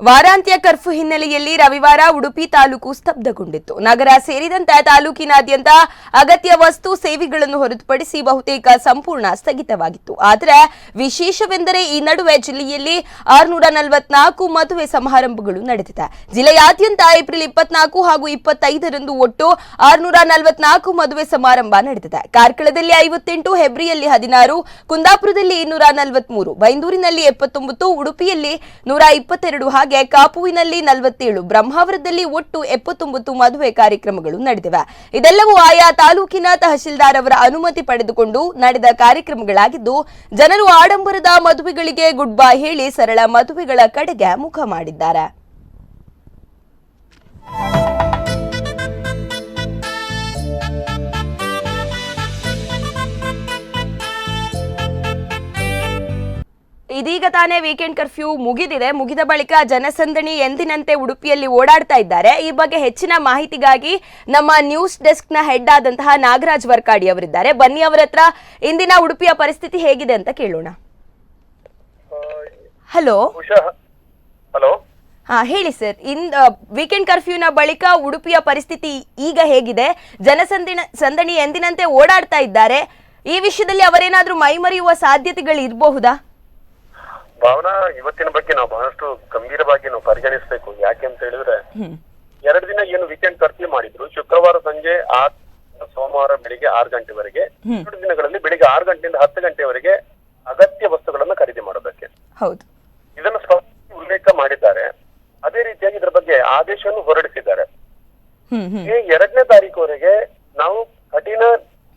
ವಾರಾಂತ್ಯ curfew ಹಿನ್ನೆಲೆಯಲ್ಲಿ ರವಿವಾರ ಉಡುಪಿ ತಾಲೂಕು ಸ್ತಬ್ಧಗೊಂಡಿತ್ತು. ನಗರ ಸೇರಿದಂತೆ ತಾಲೂಕಿನಾದ್ಯಂತ ಅಗತ್ಯ ವಸ್ತು ಸೇವೆಗಳನ್ನು ಹೊರತುಪಡಿಸಿ ಬಹುತೇಕ ಸಂಪೂರ್ಣ ಸ್ಥಗಿತವಾಗಿತ್ತು. ಆದರೆ ವಿಶೇಷವೆಂದರೆ ಈ ನಡುವೆ ಜಿಲ್ಲೆಯಲ್ಲಿ 644 ಮದುವೆ ಸಮಾರಂಭಗಳು ನಡೆದಿದೆ. ಜಿಲ್ಲೆಯಾದ್ಯಂತ ಏಪ್ರಿಲ್ 24 ಹಾಗೂ 25ರಂದು ಒಟ್ಟು 644 ಮದುವೆ ಸಮಾರಂಭ ನಡೆದಿದೆ. ಕಾರ್ಕಳದಲ್ಲಿ 58, ಹೆಬ್ರಿಯಲ್ಲಿ 16, ಕುಂದಾಪುರದಲ್ಲಿ 243, ಬೈಂದೂರಿನಲ್ಲಿ 79, ಉಡುಪಿಯಲ್ಲಿ 122 ಹಾಗೆ ಕಾಪುವಿನಲ್ಲಿ 47, ಬ್ರಹ್ಮಾವರದಲ್ಲಿ ಒಟ್ಟು 79 ಮದುವೆ ಕಾರ್ಯಕ್ರಮಗಳು ನಡೆದಿವೆ. ಇದೆಲ್ಲವೂ ಆಯಾ ತಾಲೂಕಿನ ತಹಶೀಲ್ದಾರ್ ಅವರ ಅನುಮತಿ ಪಡೆದುಕೊಂಡು ನಡೆದ ಕಾರ್ಯಕ್ರಮಗಳಾಗಿದ್ದು, ಜನರು ಆಡಂಬರದ ಮದುವೆಗಳಿಗೆ ಗುಡ್ ಬೈ ಹೇಳಿ ಸರಳ ಮದುವೆಗಳ ಕಡೆಗೆ ಮುಖ ಮಾಡಿದ್ದಾರೆ. ಇದೀಗ ತಾನೇ ವೀಕೆಂಡ್ ಕರ್ಫ್ಯೂ ಮುಗಿದ ಬಳಿಕ ಜನಸಂದಣಿ ಎಂದಿನಂತೆ ಉಡುಪಿಯಲ್ಲಿ ಓಡಾಡ್ತಾ ಇದ್ದಾರೆ. ಈ ಬಗ್ಗೆ ಹೆಚ್ಚಿನ ಮಾಹಿತಿಗಾಗಿ ನಮ್ಮ ನ್ಯೂಸ್ ಡೆಸ್ಕ್ ನ ಹೆಡ್ ಆದಂತಹ ನಾಗರಾಜ್ ವರ್ಕಾಡಿ ಅವರಿದ್ದಾರೆ. ಬನ್ನಿ ಅವರ ಹತ್ರ ಇಂದಿನ ಉಡುಪಿಯ ಪರಿಸ್ಥಿತಿ ಹೇಗಿದೆ ಅಂತ ಕೇಳೋಣ. ಹಲೋ ಹಲೋ ಹೇಳಿ ಸರ್. ವೀಕೆಂಡ್ ಕರ್ಫ್ಯೂನ ಬಳಿಕ ಉಡುಪಿಯ ಪರಿಸ್ಥಿತಿ ಈಗ ಹೇಗಿದೆ? ಜನಸಂದಣಿ ಎಂದಿನಂತೆ ಓಡಾಡ್ತಾ ಇದ್ದಾರೆ. ಈ ವಿಷಯದಲ್ಲಿ ಅವರೇನಾದ್ರೂ ಮೈಮರೆಯುವ ಸಾಧ್ಯತೆಗಳು ಇರಬಹುದಾ? ಭಾವನಾ, ಇವತ್ತಿನ ಬಗ್ಗೆ ನಾವು ಬಹಳಷ್ಟು ಗಂಭೀರವಾಗಿ ನಾವು ಪರಿಗಣಿಸಬೇಕು. ಯಾಕೆ ಅಂತ ಹೇಳಿದ್ರೆ 2 ದಿನ ಏನು ವೀಕೆಂಡ್ ಕರ್ಫ್ಯೂ ಮಾಡಿದ್ರು, ಶುಕ್ರವಾರ ಸಂಜೆ 6, ಸೋಮವಾರ ಬೆಳಿಗ್ಗೆ 6 ಗಂಟೆವರೆಗೆ, 2 ದಿನಗಳಲ್ಲಿ ಬೆಳಿಗ್ಗೆ 6 ಗಂಟೆಯಿಂದ 10 ಗಂಟೆವರೆಗೆ ಅಗತ್ಯ ವಸ್ತುಗಳನ್ನ ಖರೀದಿ ಮಾಡೋದಕ್ಕೆ ಹೌದು ಇದನ್ನು ಸ್ಪಷ್ಟ ಉಲ್ಲೇಖ ಮಾಡಿದ್ದಾರೆ. ಅದೇ ರೀತಿಯಾಗಿ ಇದರ ಬಗ್ಗೆ ಆದೇಶವನ್ನು ಹೊರಡಿಸಿದ್ದಾರೆ. ಈ 2ನೇ ತಾರೀಕುವರೆಗೆ ನಾವು ಕಠಿಣ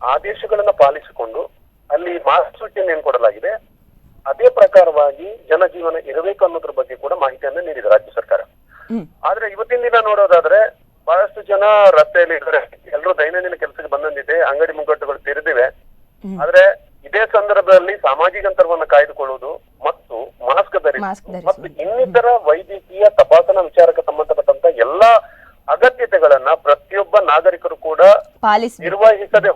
ಆದೇಶಗಳನ್ನ ಪಾಲಿಸಿಕೊಂಡು ಅಲ್ಲಿ ಮಾರ್ಗಸೂಚಿಯನ್ನು ಏನ್ ಕೊಡಲಾಗಿದೆ ಅದೇ ಪ್ರಕಾರವಾಗಿ ಜನಜೀವನ ಇರಬೇಕು ಅನ್ನೋದ್ರ ಬಗ್ಗೆ ಕೂಡ ಮಾಹಿತಿಯನ್ನು ನೀಡಿದೆ ರಾಜ್ಯ ಸರ್ಕಾರ. ಆದ್ರೆ ಇವತ್ತಿನ ದಿನ ನೋಡೋದಾದ್ರೆ ಬಹಳಷ್ಟು ಜನ ರಸ್ತೆಯಲ್ಲಿ ಇದ್ದಾರೆ, ಎಲ್ಲರೂ ದೈನಂದಿನ ಕೆಲಸಕ್ಕೆ ಬಂದಿದೆ, ಅಂಗಡಿ ಮುಂಗಟ್ಟುಗಳು ತೆರೆದಿವೆ. ಆದ್ರೆ ಇದೇ ಸಂದರ್ಭದಲ್ಲಿ ಸಾಮಾಜಿಕ ಅಂತರವನ್ನು ಕಾಯ್ದುಕೊಳ್ಳುವುದು ಮತ್ತು ಮಾಸ್ಕ್ ಧರಿಸುವುದು ಮತ್ತು ಇನ್ನಿತರ ವೈದ್ಯಕೀಯ ತಪಾಸಣಾ ವಿಚಾರಕ್ಕೆ ಸಂಬಂಧಪಟ್ಟಂತ ಎಲ್ಲಾ ಅಗತ್ಯತೆಗಳನ್ನ ಪ್ರತಿಯೊಬ್ಬ ನಾಗರಿಕರು ಕೂಡ ನಿರ್ವಹಿಸದೆ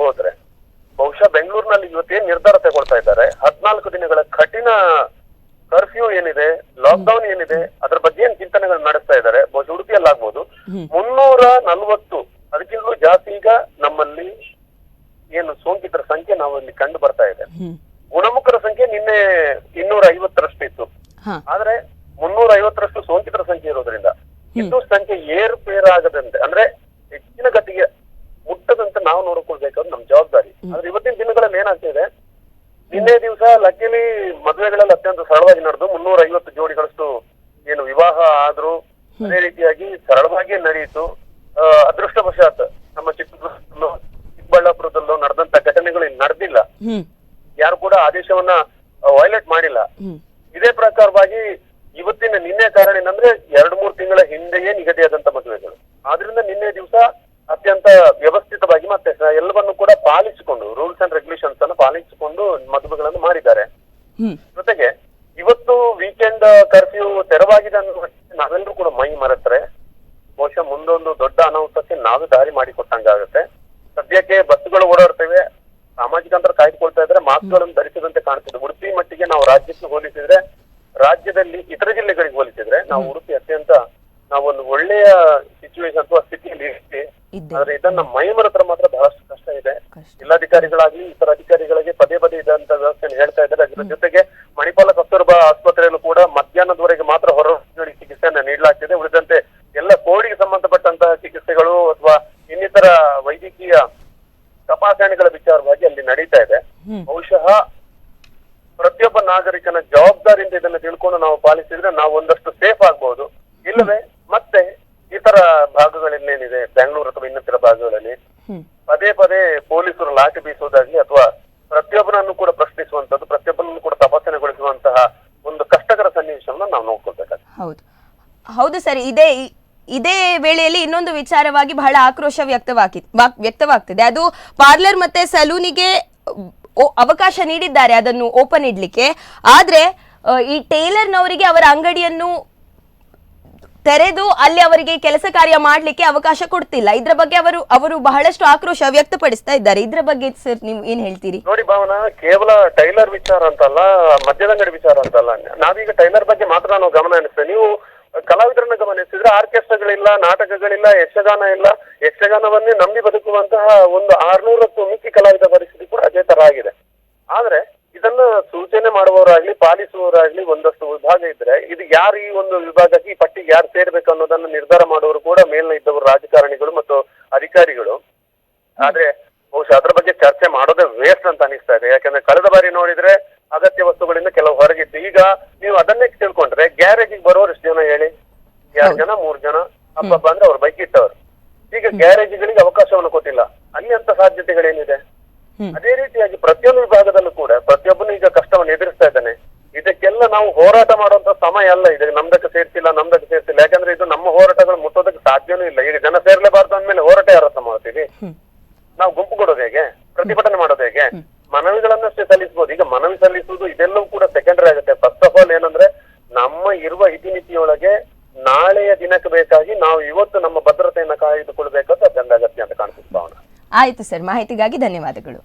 ಹೋದ್ರೆ ಬಹುಶಃ ಬೆಂಗಳೂರಿನಲ್ಲಿ ಇವತ್ತೇನ್ ನಿರ್ಧಾರ ತಗೊಳ್ತಾ ಇದ್ದಾರೆ, 14 ದಿನಗಳ ಕಠಿಣ ಕರ್ಫ್ಯೂ ಏನಿದೆ, ಲಾಕ್ಡೌನ್ ಏನಿದೆ, ಅದ್ರ ಬಗ್ಗೆ ಏನ್ ಚಿಂತನೆಗಳು ನಡೆಸ್ತಾ ಇದ್ದಾರೆ, ಬಹುಶಃ ಉಡುಪಿಯಲ್ಲಿ ಆಗ್ಬೋದು 340 ಅದಕ್ಕಿಂತಲೂ ಜಾಸ್ತಿ ಈಗ ನಮ್ಮಲ್ಲಿ ಏನು ಸೋಂಕಿತರ ಸಂಖ್ಯೆ ನಾವಲ್ಲಿ ಕಂಡು ಬರ್ತಾ ಇದೆ. ಗುಣಮುಖರ ಸಂಖ್ಯೆ ನಿನ್ನೆ 250ರಷ್ಟು ಇತ್ತು. ಆದ್ರೆ 350ರಷ್ಟು ಸೋಂಕಿತರ ಸಂಖ್ಯೆ ಇರೋದ್ರಿಂದ ಇದು ಸಂಖ್ಯೆ ಏರುಪೇರಾಗದಂತೆ ಅಂದ್ರೆ ಹೆಚ್ಚಿನ ಗತಿಗೆ ಮುಟ್ಟದಂತೆ ನಾವು ನೋಡ್ಕೊಳ್ಬೇಕಾದ್ರೆ ನಮ್ ಜವಾಬ್ದಾರಿ. ಆದ್ರೆ ಇವತ್ತಿನ ದಿನಗಳಲ್ಲಿ ಏನಾಗ್ತಿದೆ, ನಿನ್ನೆ ದಿವಸ ಲಕ್ಕಿಲಿ ಮದುವೆಗಳಲ್ಲಿ ಅತ್ಯಂತ ಸರಳವಾಗಿ ನಡೆದು 350 ಜೋಡಿಗಳಷ್ಟು ಏನು ವಿವಾಹ ಆದ್ರೂ ಅದೇ ರೀತಿಯಾಗಿ ಸರಳವಾಗಿ ನಡೆಯಿತು. ಅದೃಷ್ಟವಶಾತ್ ನಮ್ಮ ಚಿಕ್ಕಬಳ್ಳಾಪುರದಲ್ಲೂ ನಡೆದಂತ ಘಟನೆಗಳು ನಡೆದಿಲ್ಲ, ಯಾರು ಕೂಡ ಆದೇಶವನ್ನ ವೈಲೇಟ್ ಮಾಡಿಲ್ಲ. ಇದೇ ಪ್ರಕಾರವಾಗಿ ಇವತ್ತಿನ ನಿನ್ನೆ ಕಾರಣ ಏನಂದ್ರೆ 2-3 ತಿಂಗಳ ಹಿಂದೆಯೇ ನಿಗದಿಯಾದಂತ ಮದುವೆಗಳು. ಆದ್ರಿಂದ ನಿನ್ನೆ ದಿವಸ ಅತ್ಯಂತ ವ್ಯವಸ್ಥಿತವಾಗಿ ಮತ್ತೆ ಎಲ್ಲವನ್ನು ಕೂಡ ಪಾಲಿಸಿಕೊಂಡು ರೂಲ್ಸ್ ಅಂಡ್ ರೆಗ್ಯುಲೇಷನ್ಸ್ ಅನ್ನು ಪಾಲಿಸಿಕೊಂಡು ಮದುವೆಗಳನ್ನು ಮಾಡಿದ್ದಾರೆ. ಜೊತೆಗೆ ಇವತ್ತು ವೀಕೆಂಡ್ ಕರ್ಫ್ಯೂ ತೆರವಾಗಿದೆ ಅನ್ನೋ ನಾವೆಲ್ಲರೂ ಕೂಡ ಮೈ ಮರೆತರೆ ಬಹುಶಃ ಮುಂದೊಂದು ದೊಡ್ಡ ಅನಾಹುತಕ್ಕೆ ನಾವೇ ದಾರಿ ಮಾಡಿಕೊಟ್ಟಂಗಾಗುತ್ತೆ. ಸದ್ಯಕ್ಕೆ ಬಸ್ಸುಗಳು ಓಡಾಡ್ತೇವೆ, ಸಾಮಾಜಿಕ ಅಂತರ ಕಾಯ್ದುಕೊಳ್ತಾ ಇದ್ರೆ ಮಾಸ್ಕ್ಗಳನ್ನು ಧರಿಸದಂತೆ ಕಾಣ್ತಿದೆ. ಉಡುಪಿ ಮಟ್ಟಿಗೆ ನಾವು ರಾಜ್ಯಕ್ಕೆ ಹೋಲಿಸಿದ್ರೆ, ರಾಜ್ಯದಲ್ಲಿ ಇತರ ಜಿಲ್ಲೆಗಳಿಗೆ ಹೋಲಿಸಿದ್ರೆ ನಾವು ಉಡುಪಿ ಅತ್ಯಂತ ನಾವೊಂದು ಒಳ್ಳೆಯ ಸಿಚುವೇಶನ್ ಅಥವಾ ಸ್ಥಿತಿಯಲ್ಲಿ ಇರ್ತೀವಿ. ಆದ್ರೆ ಇದನ್ನ ಮೈಮರೆತರ ಮಾತ್ರ ಬಹಳಷ್ಟು ಕಷ್ಟ ಇದೆ. ಜಿಲ್ಲಾಧಿಕಾರಿಗಳಾಗ್ಲಿ ಇತರ ಅಧಿಕಾರಿಗಳಿಗೆ ಪದೇ ಇದಂತ ವ್ಯವಸ್ಥೆಯನ್ನು ಹೇಳ್ತಾ ಇದ್ದಾರೆ. ಅದರ ಜೊತೆಗೆ ಮಣಿಪಾಲ ಕಸ್ತೂರ್ಬಾ ಆಸ್ಪತ್ರೆಯಲ್ಲೂ ಕೂಡ ಮಧ್ಯಾಹ್ನದವರೆಗೆ ಮಾತ್ರ ಹೊರಗಡೆ ಚಿಕಿತ್ಸೆಯನ್ನ ನೀಡಲಾಗ್ತಿದೆ. ಉಳಿದಂತೆ ಎಲ್ಲ ಕೋವಿಡ್ಗೆ ಸಂಬಂಧಪಟ್ಟಂತಹ ಚಿಕಿತ್ಸೆಗಳು ಅಥವಾ ಇನ್ನಿತರ ವೈದ್ಯಕೀಯ ತಪಾಸಣೆಗಳ ವಿಚಾರವಾಗಿ ಅಲ್ಲಿ ನಡೀತಾ ಇದೆ. ಬಹುಶಃ ಪ್ರತಿಯೊಬ್ಬ ನಾಗರಿಕನ ಜವಾಬ್ದಾರಿಯಿಂದ ಇದನ್ನ ತಿಳ್ಕೊಂಡು ನಾವು ಪಾಲಿಸಿದ್ರೆ ನಾವು ಒಂದಷ್ಟು ಸೇಫ್ ಆಗ್ಬಹುದು. ಇಲ್ಲವೇ ಮತ್ತೆ ಇತರ ಭಾಗಗಳಲ್ಲೇನಿದೆ, ಬೆಂಗಳೂರು ಅಥವಾ ಇನ್ನಿತರ ಭಾಗಗಳಲ್ಲಿ ಪದೇ ಪೊಲೀಸರು ಲಾಠಿ ಬೀಸುವುದಾಗ್ಲಿ ಅಥವಾ ಪ್ರತಿಯೊಬ್ಬರನ್ನು ಕೂಡ ಪ್ರಶ್ನಿಸುವಂತದ್ದು, ಪ್ರತಿಯೊಬ್ಬರನ್ನು ಕೂಡ ತಪಾಸಣೆಗೊಳಿಸುವಂತಹ ಒಂದು ಕಷ್ಟಕರ ಸನ್ನಿವೇಶವನ್ನು ನಾವು ನೋಡ್ಕೊಳ್ಬೇಕಾಗ್ತದೆ. ಹೌದು ಸರ್. ಇದೇ ವೇಳೆಯಲ್ಲಿ ಇನ್ನೊಂದು ವಿಚಾರವಾಗಿ ಬಹಳ ಆಕ್ರೋಶ ವ್ಯಕ್ತವಾಗ್ತಿದೆ. ಅದು ಪಾರ್ಲರ್ ಮತ್ತೆ ಸಲೂನಿಗೆ ಅವಕಾಶ ನೀಡಿದ್ದಾರೆ ಅದನ್ನು ಓಪನ್ ಇಡ್ಲಿಕ್ಕೆ. ಆದ್ರೆ ಈ ಟೇಲರ್ನವರಿಗೆ ಅವರ ಅಂಗಡಿಯನ್ನು ತೆರೆದು ಅಲ್ಲಿ ಅವರಿಗೆ ಕೆಲಸ ಕಾರ್ಯ ಮಾಡ್ಲಿಕ್ಕೆ ಅವಕಾಶ ಕೊಡ್ತಿಲ್ಲ. ಇದ್ರ ಬಗ್ಗೆ ಅವರು ಬಹಳಷ್ಟು ಆಕ್ರೋಶ ವ್ಯಕ್ತಪಡಿಸ್ತಾ ಇದ್ದಾರೆ. ಇದ್ರ ಬಗ್ಗೆ ಸರ್ ನೀವು ಏನ್ ಹೇಳ್ತೀರಿ? ನೋಡಿ ಭಾವನಾ, ಕೇವಲ ಟೈಲರ್ ವಿಚಾರ ಅಂತಲ್ಲ, ಮದ್ಯದಂಗಡಿ ವಿಚಾರ ಅಂತಲ್ಲ. ನಾವೀಗ ಟೈಲರ್ ಬಗ್ಗೆ ಮಾತ್ರ ನಾವು ಗಮನ ಹರಿಸ್ತೇವೆ. ನೀವು ಕಲಾವಿದರನ್ನ ಗಮನಿಸಿದ್ರೆ ಆರ್ಕೆಸ್ಟ್ರಾಗಳಿಲ್ಲ, ನಾಟಕಗಳಿಲ್ಲ, ಯಕ್ಷಗಾನ ಇಲ್ಲ. ಯಕ್ಷಗಾನವನ್ನೇ ನಂಬಿ ಬದುಕುವಂತಹ ಒಂದು 600ಕ್ಕೂ ಮಿಕ್ಕಿ ಕಲಾವಿದ ಪರಿಸ್ಥಿತಿ ಕೂಡ ಅದೇ ತರ ಆಗಿದೆ. ಆದ್ರೆ ಇದನ್ನ ಸೂಚನೆ ಮಾಡುವವರಾಗ್ಲಿ ಪಾಲಿಸುವವರಾಗ್ಲಿ ಒಂದಷ್ಟು ವಿಭಾಗ ಇದ್ರೆ, ಇದು ಯಾರು ಈ ಒಂದು ವಿಭಾಗಕ್ಕೆ ಈ ಪಟ್ಟಿಗೆ ಯಾರು ಸೇರ್ಬೇಕು ಅನ್ನೋದನ್ನ ನಿರ್ಧಾರ ಮಾಡುವವರು ಕೂಡ ಮೇಲ್ನ ಇದ್ದವರು ರಾಜಕಾರಣಿಗಳು ಮತ್ತು ಅಧಿಕಾರಿಗಳು. ಆದ್ರೆ ಬಹುಶಃ ಅದ್ರ ಬಗ್ಗೆ ಚರ್ಚೆ ಮಾಡೋದೇ ವೇಸ್ಟ್ ಅಂತ ಅನಿಸ್ತಾ ಇದೆ. ಯಾಕಂದ್ರೆ ಕಳೆದ ಬಾರಿ ನೋಡಿದ್ರೆ ಅಗತ್ಯ ವಸ್ತುಗಳಿಂದ ಕೆಲವು ಹೊರಗಿತ್ತು. ಈಗ ನೀವು ಅದನ್ನೇ ತಿಳ್ಕೊಂಡ್ರೆ ಗ್ಯಾರೇಜಿಗೆ ಬರೋರು ಎಷ್ಟು ಜನ ಹೇಳಿ? 2 ಜನ 3 ಜನ ಹಬ್ಬ ಅಂದ್ರೆ ಅವ್ರ ಬೈಕ್ ಇಟ್ಟವ್ರು. ಈಗ ಗ್ಯಾರೇಜ್ಗಳಿಗೆ ಅವಕಾಶವನ್ನು ಕೊಟ್ಟಿಲ್ಲ. ಅಲ್ಲಿ ಅಂತ ಸಾಧ್ಯತೆಗಳೇನಿದೆ? ಅದೇ ರೀತಿಯಾಗಿ ಪ್ರತಿಯೊಂದು ವಿಭಾಗದಲ್ಲೂ ಕೂಡ ಪ್ರತಿಯೊಬ್ಬನು ಈಗ ಕಷ್ಟವನ್ನು ಎದುರಿಸ್ತಾ ಇದ್ದಾನೆ. ಇದಕ್ಕೆಲ್ಲ ನಾವು ಹೋರಾಟ ಮಾಡುವಂತ ಸಮಯ ಅಲ್ಲ. ಇದು ನಮ್ದಕ್ಕೆ ಸೇರ್ತಿಲ್ಲ. ಯಾಕಂದ್ರೆ ಇದು ನಮ್ಮ ಹೋರಾಟಗಳು ಮುಟ್ಟೋದಕ್ಕೆ ಸಾಧ್ಯನೂ ಇಲ್ಲ. ಈಗ ಜನ ಸೇರ್ಲೇಬಾರ್ದು ಅಂದ್ಮೇಲೆ ಹೋರಾಟ ಯಾರತ್ತ ಮಾಡ್ತೀವಿ? ನಾವು ಗುಂಪು ಕೊಡೋದು ಹೇಗೆ? ಪ್ರತಿಭಟನೆ ಮಾಡೋದು ಹೇಗೆ? ಮನವಿಗಳನ್ನಷ್ಟೇ ಸಲ್ಲಿಸಬಹುದು. ಈಗ ಮನವಿ ಸಲ್ಲಿಸುವುದು ಇದೆಲ್ಲವೂ ಕೂಡ ಸೆಕೆಂಡರಿ ಆಗುತ್ತೆ. ಫಸ್ಟ್ ಆಫ್ ಆಲ್ ಏನಂದ್ರೆ, ನಮ್ಮ ಇರುವ ಇತಿಮಿತಿಯೊಳಗೆ ನಾಳೆಯ ದಿನಕ್ಕೆ ಬೇಕಾಗಿ ನಾವು ಇವತ್ತು ನಮ್ಮ ಭದ್ರತೆಯನ್ನ ಕಾಯ್ದುಕೊಳ್ಬೇಕಾದ ಅತ್ಯಂತ ಅಗತ್ಯ ಅಂತ ಕಾಣಿಸುತ್ತೆ ಭಾವನಾ. ಆಯ್ತು ಸರ್, ಮಾಹಿತಿಗಾಗಿ ಧನ್ಯವಾದಗಳು.